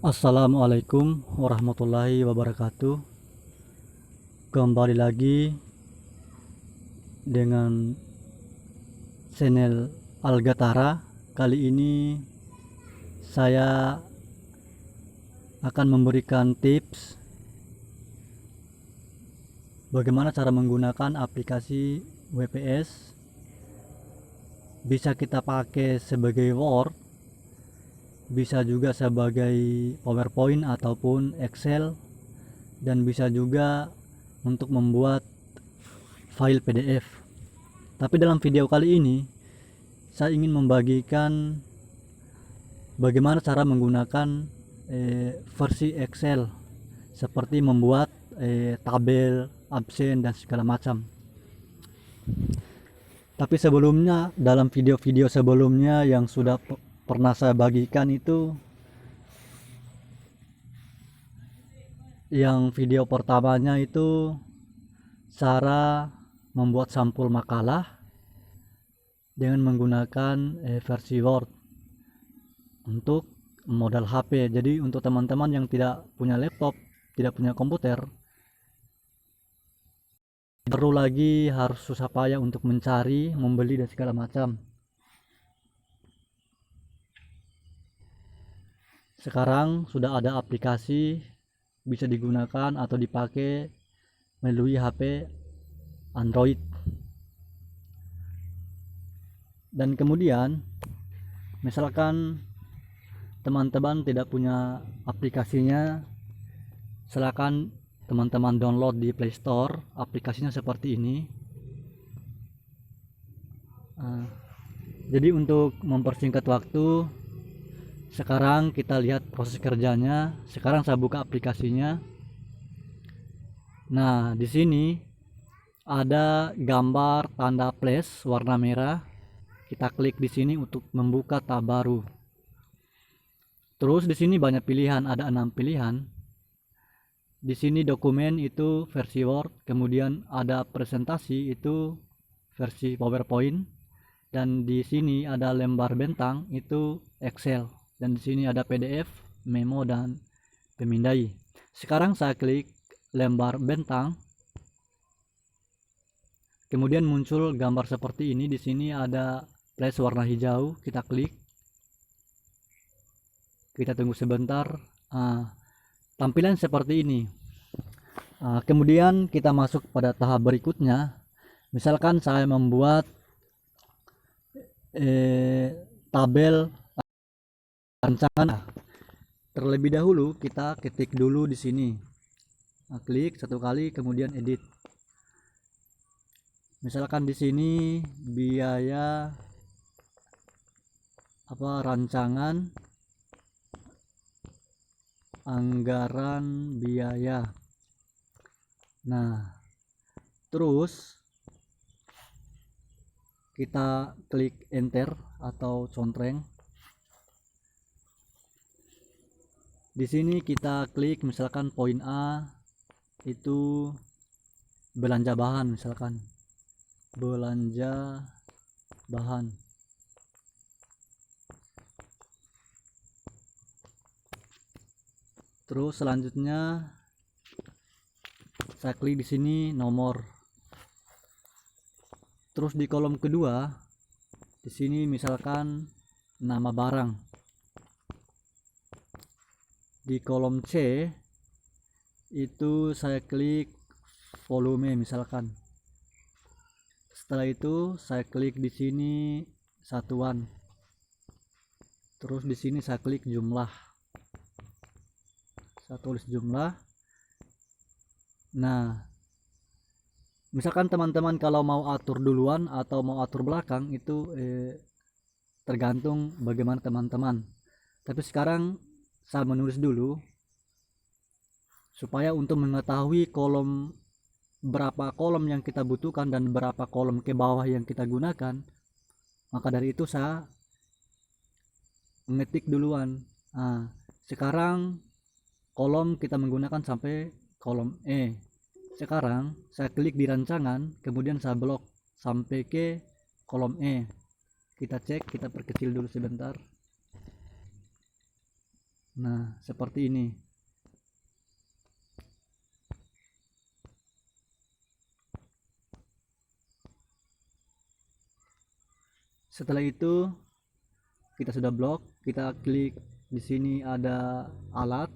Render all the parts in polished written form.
Assalamualaikum warahmatullahi wabarakatuh. Kembali lagi dengan channel Algatara. Kali ini saya akan memberikan tips bagaimana cara menggunakan aplikasi WPS. Bisa kita pakai sebagai Word, bisa juga sebagai PowerPoint ataupun Excel, dan bisa juga untuk membuat file PDF. Tapi dalam video kali ini saya ingin membagikan bagaimana cara menggunakan versi Excel, seperti membuat tabel, absen, dan segala macam. Tapi sebelumnya, dalam video-video sebelumnya yang sudah pernah saya bagikan itu, yang video pertamanya itu cara membuat sampul makalah dengan menggunakan versi Word untuk modal HP. Jadi untuk teman-teman yang tidak punya laptop, tidak punya komputer, perlu lagi harus susah payah untuk mencari, membeli, dan segala macam. Sekarang sudah ada aplikasi bisa digunakan atau dipakai melalui HP Android. Dan kemudian misalkan teman-teman tidak punya aplikasinya, silakan teman-teman download di Play Store. Aplikasinya seperti ini. Jadi untuk mempersingkat waktu, sekarang kita lihat proses kerjanya. Sekarang saya buka aplikasinya. Nah, di sini ada gambar tanda plus warna merah. Kita klik di sini untuk membuka tab baru. Terus di sini banyak pilihan, ada 6 pilihan. Di sini dokumen itu versi Word, kemudian ada presentasi itu versi PowerPoint, dan di sini ada lembar bentang itu Excel, dan di sini ada PDF, memo, dan pemindai. Sekarang saya klik lembar bentang, kemudian muncul gambar seperti ini. Di sini ada flash warna hijau, kita klik, kita tunggu sebentar. Tampilan seperti ini. Kemudian kita masuk pada tahap berikutnya. Misalkan saya membuat tabel rancangan. Terlebih dahulu kita ketik dulu di sini. Klik satu kali, kemudian edit. Misalkan di sini biaya rancangan, anggaran biaya. Nah, terus kita klik enter atau contreng. Di sini kita klik misalkan poin A itu belanja bahan, misalkan belanja bahan. Terus selanjutnya saya klik di sini nomor. Terus di kolom kedua di sini misalkan nama barang. Di kolom C itu saya klik volume misalkan. Setelah itu saya klik di sini satuan. Terus di sini saya klik jumlah. Saya tulis jumlah. Nah, misalkan teman-teman kalau mau atur duluan atau mau atur belakang itu tergantung bagaimana teman-teman. Tapi sekarang saya menulis dulu supaya untuk mengetahui berapa kolom yang kita butuhkan dan berapa kolom ke bawah yang kita gunakan. Maka dari itu saya mengetik duluan. Sekarang kolom kita menggunakan sampai kolom E. Sekarang saya klik di rancangan, kemudian saya blok sampai ke kolom E. Kita cek, kita perkecil dulu sebentar. Nah, seperti ini. Setelah itu kita sudah blok, kita klik di sini ada alat.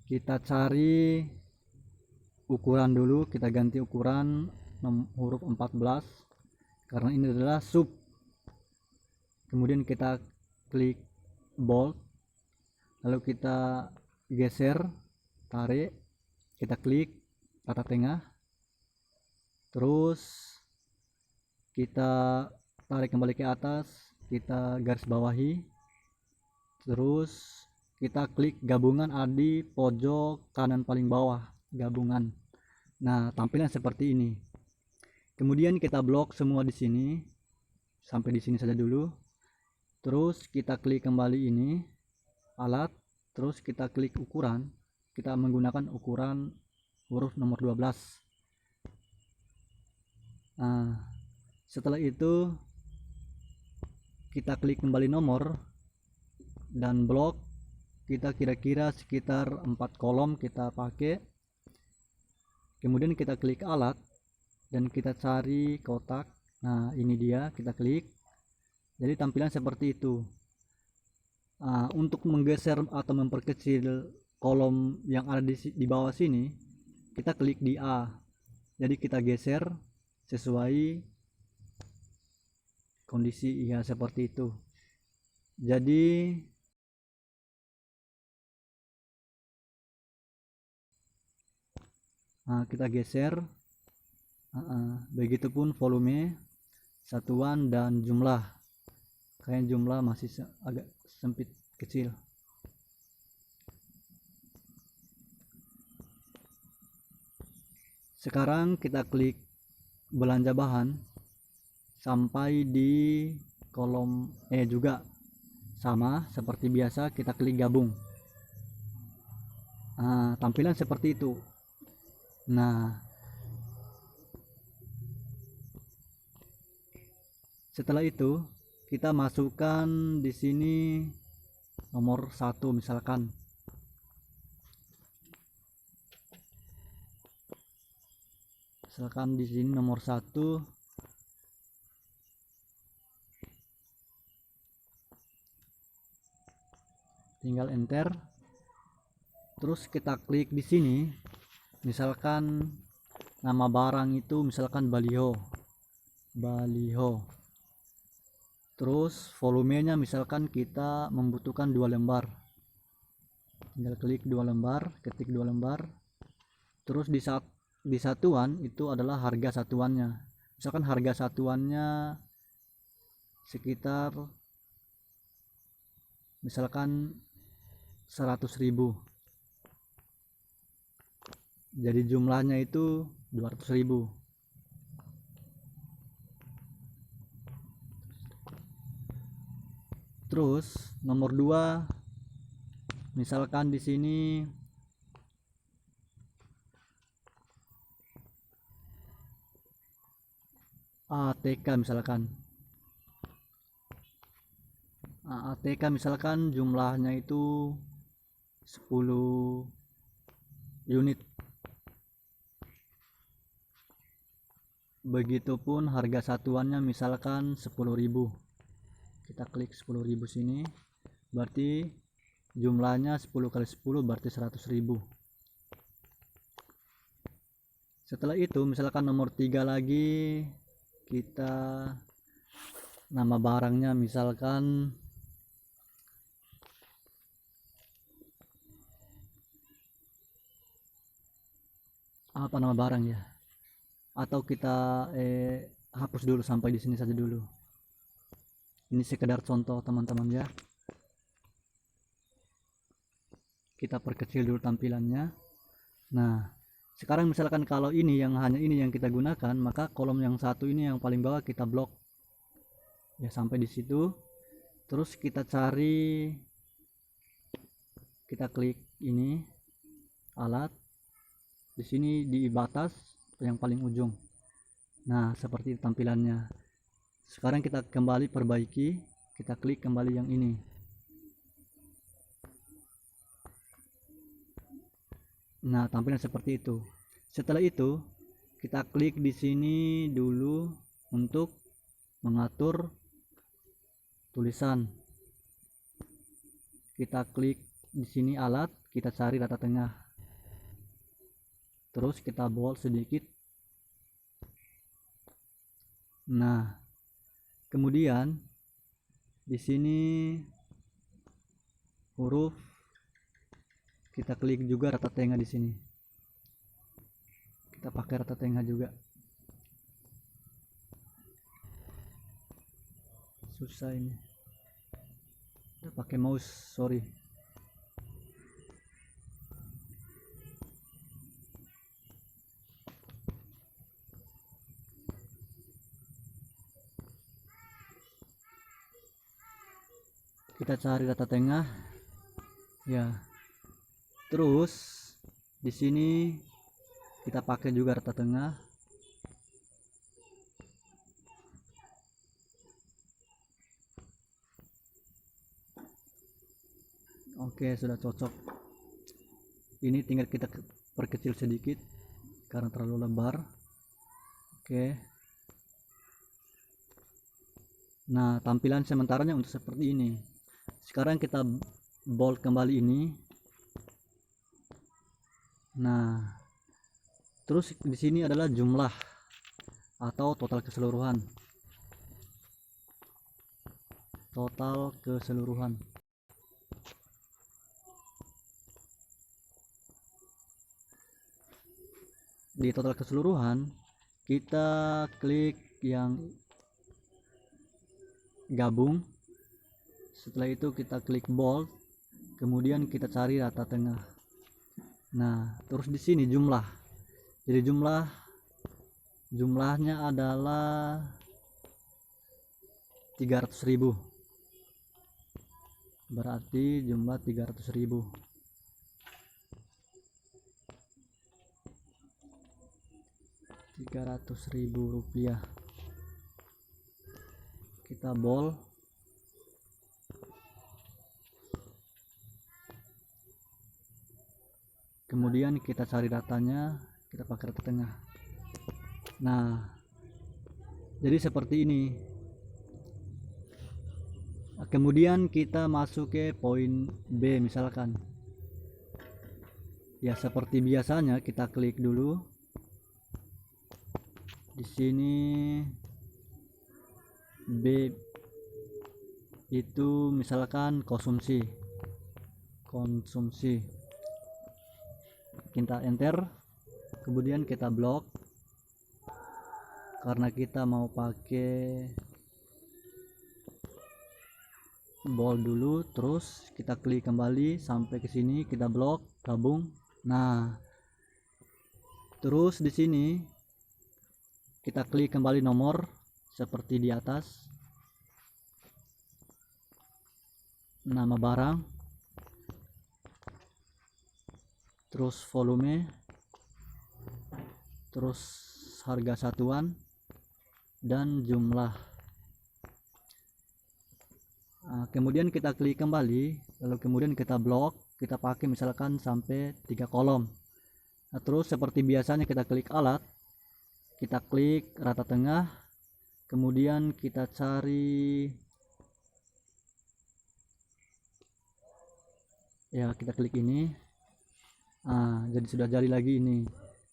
Kita cari ukuran dulu, kita ganti ukuran huruf 14 karena ini adalah sub. Kemudian kita klik bold, lalu kita geser, tarik, kita klik rata tengah, terus kita tarik kembali ke atas, kita garis bawahi, terus kita klik gabungan di pojok kanan paling bawah, gabungan. Nah, tampilan seperti ini. Kemudian kita blok semua di sini, sampai di sini saja dulu. Terus kita klik kembali ini alat, terus kita klik ukuran, kita menggunakan ukuran huruf nomor 12. Nah, setelah itu kita klik kembali nomor dan blok, kita kira-kira sekitar 4 kolom kita pakai. Kemudian kita klik alat dan kita cari kotak. Nah, ini dia, kita klik. Jadi tampilan seperti itu. Untuk menggeser atau memperkecil kolom yang ada di bawah sini, kita klik di A. Jadi kita geser sesuai kondisi ya, seperti itu. Jadi kita geser, begitupun volume, satuan, dan jumlah. Kayaknya jumlah masih agak sempit, kecil. Sekarang kita klik belanja bahan sampai di kolom E juga, sama seperti biasa, kita klik gabung. Tampilan seperti itu. Nah, setelah itu kita masukkan di sini nomor 1 misalkan. Misalkan di sini nomor 1. Tinggal enter. Terus kita klik di sini. Misalkan nama barang itu misalkan baliho. Terus volumenya misalkan kita membutuhkan 2 lembar. Tinggal klik 2 lembar, ketik 2 lembar. Terus di satuan itu adalah harga satuannya. Misalkan harga satuannya sekitar misalkan 100.000. Jadi jumlahnya itu 200.000. Terus nomor 2 misalkan di sini ATK misalkan. ATK misalkan jumlahnya itu 10 unit. Begitupun harga satuannya misalkan 10.000. Kita klik 10.000 sini, berarti jumlahnya 10 kali 10 berarti 100.000. Setelah itu misalkan nomor 3 lagi, kita nama barangnya misalkan apa nama barang ya, atau kita hapus dulu sampai di sini saja dulu. Ini sekedar contoh teman-teman ya, kita perkecil dulu tampilannya. Nah, sekarang misalkan kalau ini yang hanya ini yang kita gunakan, maka kolom yang satu ini yang paling bawah kita blok ya, sampai di situ. Terus kita cari, kita klik ini alat, di sini di batas yang paling ujung. Nah, seperti tampilannya. Sekarang kita kembali perbaiki, kita klik kembali yang ini. Nah, tampilan seperti itu. Setelah itu, kita klik di sini dulu untuk mengatur tulisan. Kita klik di sini alat, kita cari rata tengah. Terus kita bold sedikit. Nah, kemudian di sini huruf, kita klik juga rata tengah di sini. Kita pakai rata tengah juga. Susah ini. Kita pakai mouse, sorry. Kita cari rata tengah. Ya. Terus di sini kita pakai juga rata tengah. Oke, sudah cocok. Ini tinggal kita perkecil sedikit karena terlalu lebar. Oke. Nah, tampilan sementaranya untuk seperti ini. Sekarang kita bold kembali ini. Nah, terus di sini adalah jumlah atau total keseluruhan. Total keseluruhan. Di total keseluruhan, kita klik yang gabung. Setelah itu kita klik bold, kemudian kita cari rata tengah. Nah, terus di sini jumlah. Jadi jumlahnya adalah 300.000. Berarti jumlah 300.000. 300.000 rupiah. Kita bold. Kemudian kita cari datanya, kita pakai rata tengah. Nah, jadi seperti ini. Kemudian kita masuk ke poin B misalkan. Ya, seperti biasanya kita klik dulu. Di sini B itu misalkan konsumsi. Kita enter, kemudian kita blok karena kita mau pakai bold dulu. Terus kita klik kembali sampai ke sini, kita blok, gabung. Nah, terus di sini kita klik kembali nomor seperti di atas, nama barang, terus volume, terus harga satuan, dan jumlah. Nah, kemudian kita klik kembali, lalu kemudian kita blok, kita pakai misalkan sampai 3 kolom. Nah, terus seperti biasanya kita klik alat, kita klik rata tengah, kemudian kita cari, ya kita klik ini. Nah, jadi sudah jadi lagi ini.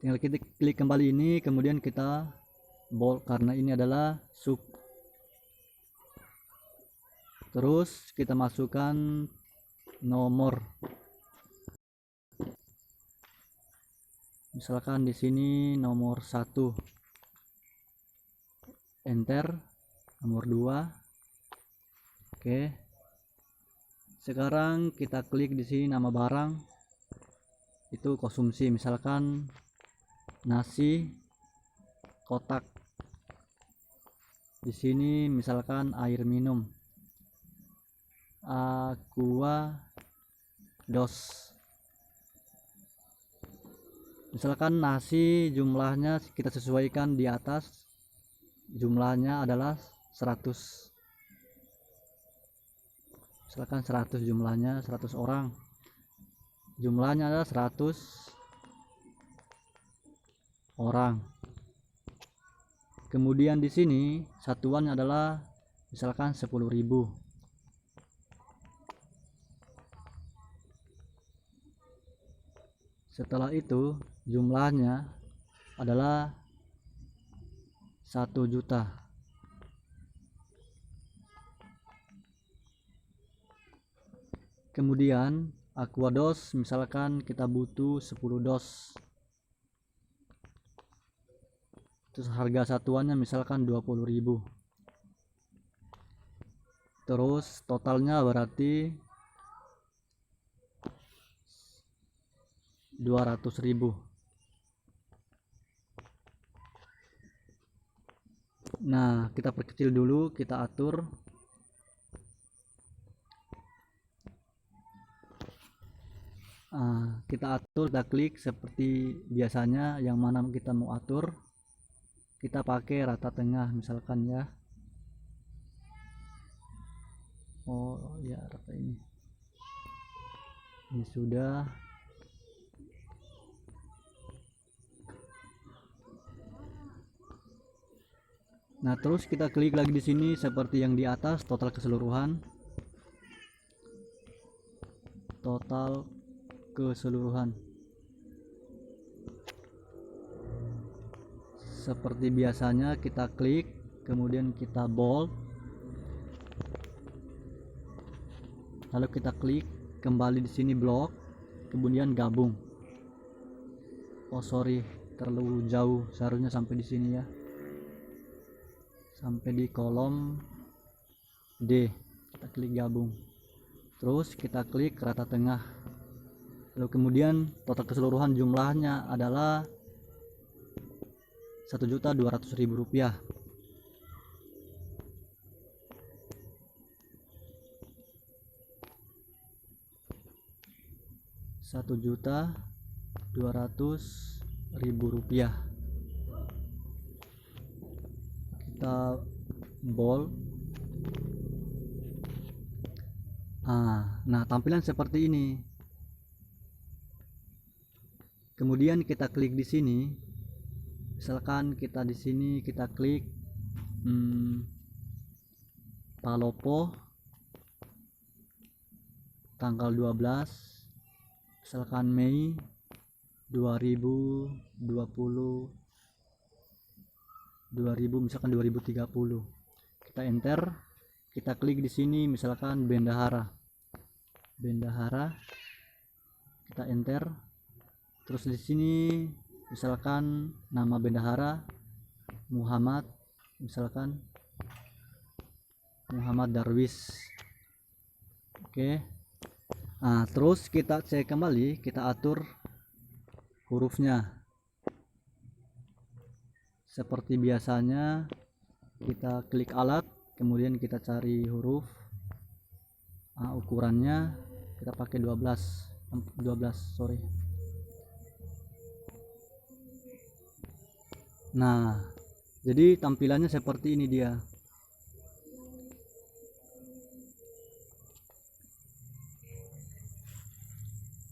Tinggal kita klik kembali ini, kemudian kita bold karena ini adalah sub. Terus kita masukkan nomor. Misalkan di sini nomor 1. Enter. Nomor 2. Oke. Sekarang kita klik di sini nama barang. Itu konsumsi, misalkan nasi kotak. Di sini misalkan air minum, aqua dos. Misalkan nasi jumlahnya kita sesuaikan di atas, jumlahnya adalah 100. Misalkan 100 jumlahnya, 100 orang. Jumlahnya adalah 100 orang. Kemudian di sini satuannya adalah misalkan 10.000. Setelah itu jumlahnya adalah 1 juta. Kemudian Aquados misalkan kita butuh 10 dos. Terus harga satuannya misalkan 20.000. Terus totalnya berarti 200.000. Nah, kita perkecil dulu, kita atur. Kita atur, kita klik seperti biasanya. Yang mana kita mau atur, kita pakai rata tengah misalkan ya. Oh ya, rata ini sudah. Nah, terus kita klik lagi di sini seperti yang di atas, total keseluruhan. Seperti biasanya kita klik, kemudian kita bold. Lalu kita klik kembali di sini blok, kemudian gabung. Oh sorry, terlalu jauh, seharusnya sampai di sini ya. Sampai di kolom D, kita klik gabung. Terus kita klik rata tengah. Lalu kemudian total keseluruhan jumlahnya adalah 1.200.000 rupiah. Rp1.200.000. Kita bold. Nah, tampilan seperti ini. Kemudian kita klik di sini. Misalkan kita di sini kita klik Palopo tanggal 12 misalkan Mei 2020 misalkan 2030. Kita enter, kita klik di sini misalkan bendahara, kita enter. Terus di sini misalkan nama bendahara Muhammad, misalkan Muhammad Darwis. Oke. Nah, terus kita cek kembali, kita atur hurufnya seperti biasanya. Kita klik alat, kemudian kita cari huruf. Ukurannya kita pakai 12 sorry. Nah, jadi tampilannya seperti ini dia.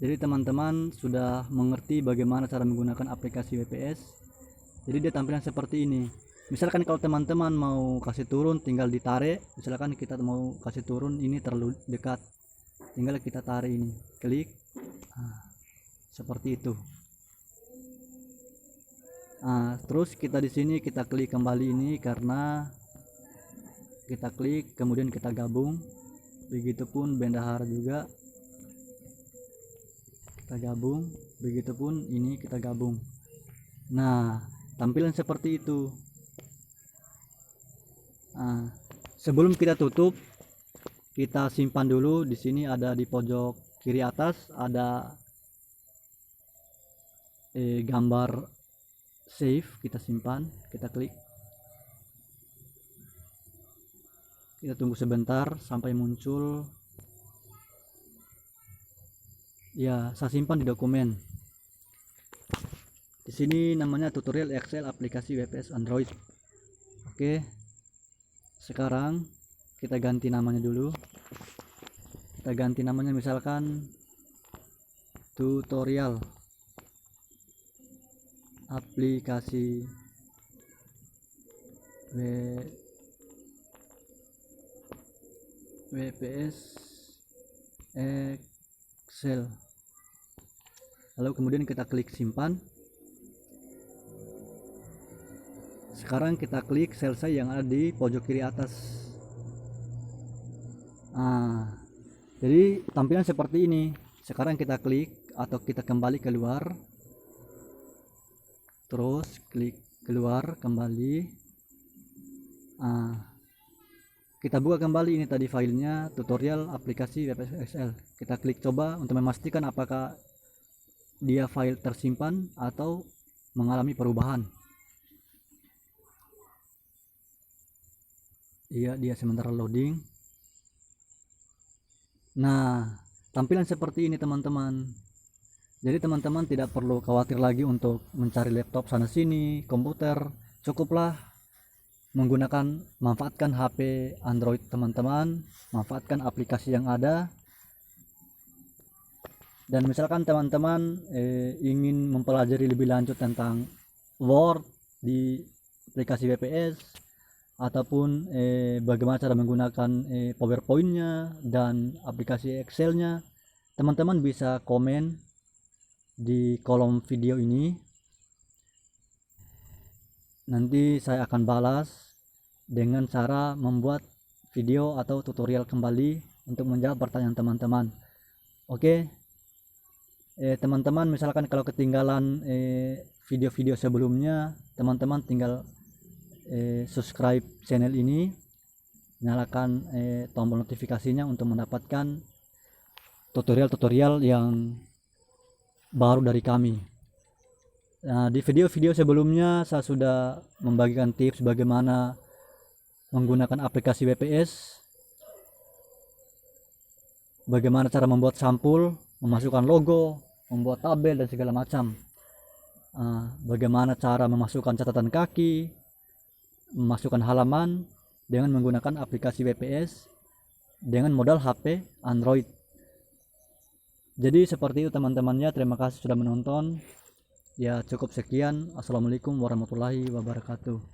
Jadi teman-teman sudah mengerti bagaimana cara menggunakan aplikasi WPS. Jadi dia tampilan seperti ini. Misalkan kalau teman-teman mau kasih turun, tinggal ditarik. Misalkan kita mau kasih turun, ini terlalu dekat, tinggal kita tarik ini, klik. Seperti itu. Terus kita di sini kita klik kembali ini karena kita klik, kemudian kita gabung. Begitupun bendahara juga kita gabung, begitupun ini kita gabung. Nah, tampilan seperti itu. Sebelum kita tutup, kita simpan dulu. Di sini ada di pojok kiri atas ada gambar save, kita simpan, kita klik. Kita tunggu sebentar sampai muncul. Ya, saya simpan di dokumen. Di sini namanya tutorial Excel aplikasi WPS Android. Oke. Sekarang kita ganti namanya dulu. Kita ganti namanya misalkan tutorial. aplikasi WPS Excel, lalu kemudian kita klik simpan. Sekarang kita klik selesai yang ada di pojok kiri atas. Jadi tampilan seperti ini. Sekarang kita klik atau kita kembali keluar, terus klik keluar kembali. Kita buka kembali ini tadi filenya, tutorial aplikasi WPS Excel. Kita klik coba untuk memastikan apakah dia file tersimpan atau mengalami perubahan. Iya, dia sementara loading. Nah, tampilan seperti ini teman-teman. Jadi teman-teman tidak perlu khawatir lagi untuk mencari laptop sana sini, komputer. Cukuplah manfaatkan HP Android teman-teman, manfaatkan aplikasi yang ada. Dan misalkan teman-teman ingin mempelajari lebih lanjut tentang Word di aplikasi WPS, ataupun bagaimana cara menggunakan PowerPoint-nya dan aplikasi Excel-nya, teman-teman bisa komen di kolom video ini. Nanti saya akan balas dengan cara membuat video atau tutorial kembali untuk menjawab pertanyaan teman-teman. Oke, teman-teman misalkan kalau ketinggalan video-video sebelumnya, teman-teman tinggal subscribe channel ini, nyalakan tombol notifikasinya untuk mendapatkan tutorial-tutorial yang baru dari kami. Nah, di video-video sebelumnya saya sudah membagikan tips bagaimana menggunakan aplikasi WPS, bagaimana cara membuat sampul, memasukkan logo, membuat tabel dan segala macam. Bagaimana cara memasukkan catatan kaki, memasukkan halaman dengan menggunakan aplikasi WPS dengan modal HP Android. Jadi seperti itu teman-temannya. Terima kasih sudah menonton. Ya, cukup sekian. Assalamualaikum warahmatullahi wabarakatuh.